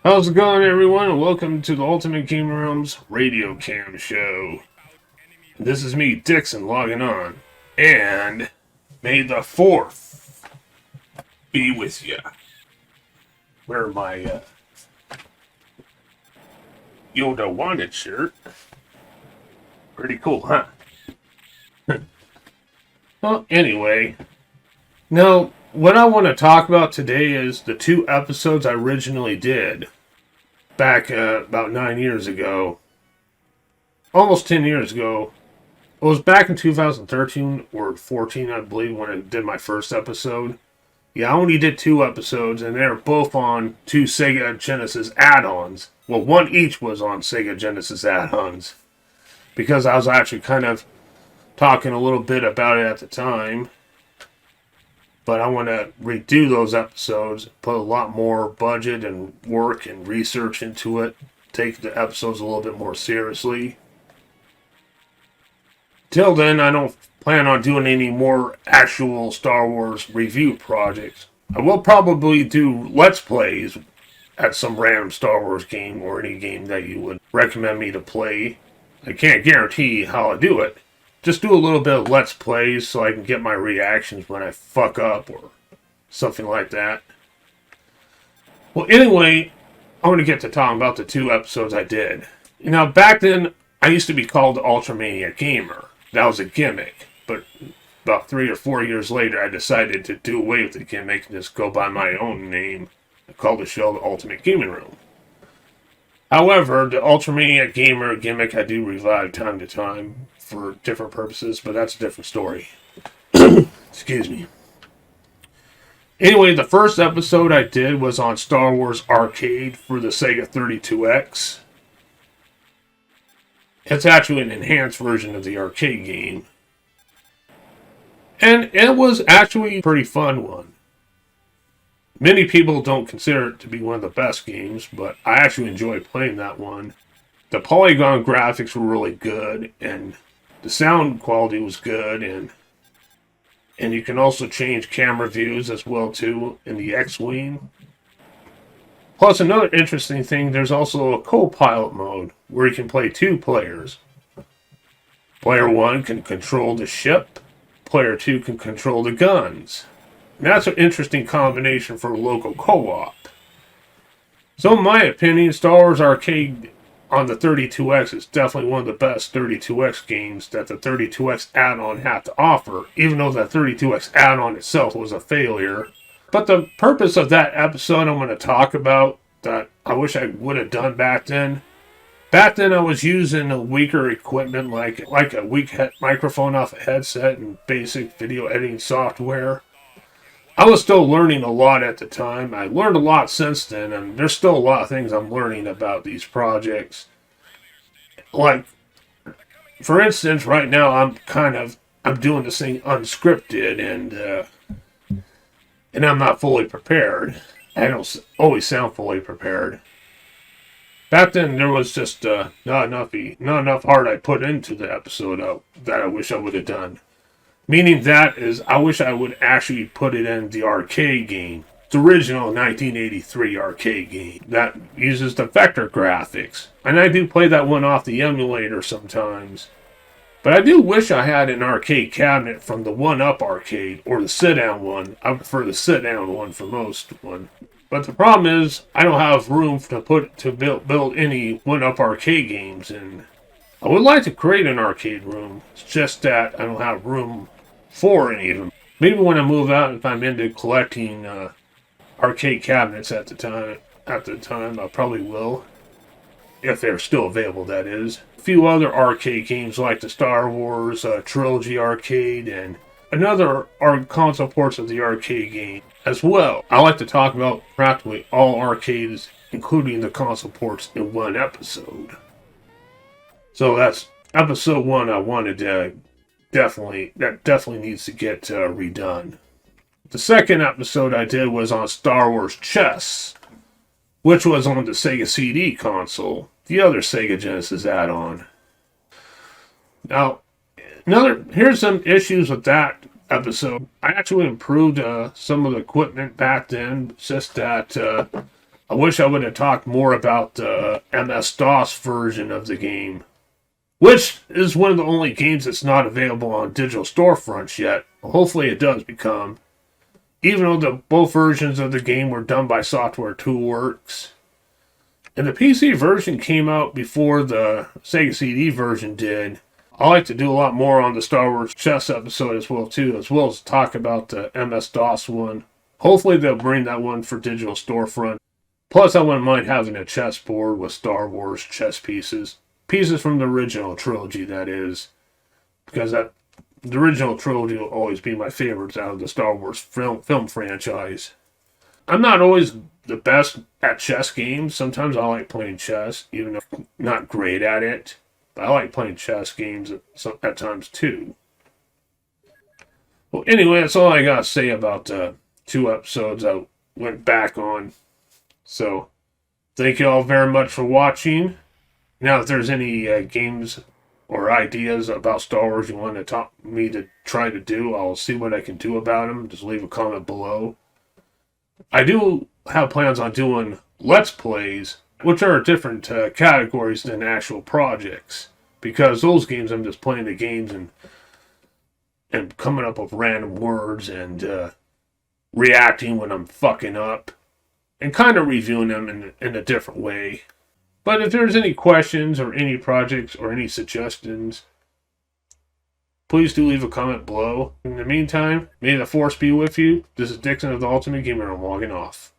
How's it going, everyone? And welcome to the Ultimate Game Room's Radiocam show. This is me, Dixon, logging on. And may the 4th be with ya. Wear my Yoda Wanted shirt. Pretty cool, huh? Well, anyway. Now, what I want to talk about today is the 2 episodes I originally did back about 9 years ago. Almost 10 years ago. It was back in 2013 or 14, I believe, when I did my first episode. Yeah, I only did 2 episodes, and they're both on 2 Sega Genesis add-ons. Well, one each was on Sega Genesis add-ons. Because I was actually kind of talking a little bit about it at the time. But I want to redo those episodes, put a lot more budget and work and research into it, take the episodes a little bit more seriously. Till then, I don't plan on doing any more actual Star Wars review projects. I will probably do Let's Plays at some random Star Wars game or any game that you would recommend me to play. I can't guarantee how I do it. Just do a little bit of Let's Plays so I can get my reactions when I fuck up or something like that. Well, anyway, I want to get to talking about the 2 episodes I did. You know, back then, I used to be called the Ultramaniac Gamer. That was a gimmick. But about 3 or 4 years later, I decided to do away with the gimmick and just go by my own name. I called the show the Ultimate Gaming Room. However, the Ultramaniac Gamer gimmick I do revive time to time for different purposes, but that's a different story. Excuse me. Anyway, the first episode I did was on Star Wars Arcade for the Sega 32X. It's actually an enhanced version of the arcade game. And it was actually a pretty fun one. Many people don't consider it to be one of the best games, but I actually enjoy playing that one. The polygon graphics were really good, and the sound quality was good, and you can also change camera views as well too in the X-Wing. Plus, another interesting thing, there's also a co-pilot mode where you can play 2 players. Player 1 can control the ship, player 2 can control the guns. And that's an interesting combination for a local co-op. So in my opinion, Star Wars Arcade on the 32X is definitely one of the best 32X games that the 32X add-on had to offer, even though the 32X add-on itself was a failure. But the purpose of that episode I'm going to talk about that I wish I would have done back then. Back then I was using a weaker equipment like a weak microphone off a headset and basic video editing software. I was still learning a lot at the time. I learned a lot since then, and there's still a lot of things I'm learning about these projects. Like, for instance, right now I'm doing this thing unscripted, and I'm not fully prepared. I don't always sound fully prepared. Back then, there was just not enough heart I put into the episode that I wish I would have done. Meaning that is, I wish I would actually put it in the arcade game. The original 1983 arcade game that uses the vector graphics. And I do play that one off the emulator sometimes. But I do wish I had an arcade cabinet from the 1-Up arcade, or the sit-down one. I prefer the sit-down one for most one. But the problem is, I don't have room to build any 1-Up arcade games, and I would like to create an arcade room. It's just that I don't have room for any of them. Maybe when I move out, if I'm into collecting arcade cabinets at the time, I probably will. If they're still available, that is. A few other arcade games like the Star Wars Trilogy Arcade and another console ports of the arcade game as well. I like to talk about practically all arcades, including the console ports, in one episode. So that's episode 1 I wanted to definitely needs to get redone. The second episode I did was on Star Wars Chess, which was on the Sega CD console, the other Sega Genesis add-on. Now, here's some issues with that episode. I actually improved some of the equipment back then. It's just that a I wish I would have talked more about the MS-DOS version of the game, which is one of the only games that's not available on digital storefronts yet. Hopefully it does become. Even though both versions of the game were done by Software Toolworks. And the PC version came out before the Sega CD version did. I like to do a lot more on the Star Wars chess episode as well as talk about the MS-DOS one. Hopefully they'll bring that one for digital storefront. Plus I wouldn't mind having a chessboard with Star Wars chess pieces. Pieces from the original trilogy, that is. Because the original trilogy will always be my favorites out of the Star Wars film franchise. I'm not always the best at chess games. Sometimes I like playing chess, even though I'm not great at it. But I like playing chess games at times too. Well, anyway, that's all I got to say about the 2 episodes I went back on. So, thank you all very much for watching. Now, if there's any games or ideas about Star Wars you want me to try to do, I'll see what I can do about them. Just leave a comment below. I do have plans on doing Let's Plays, which are different categories than actual projects. Because those games, I'm just playing the games and coming up with random words and reacting when I'm fucking up. And kind of reviewing them in a different way. But if there's any questions or any projects or any suggestions, please do leave a comment below. In the meantime, may the Force be with you. This is Dixon of the Ultimate Gamer. I'm logging off.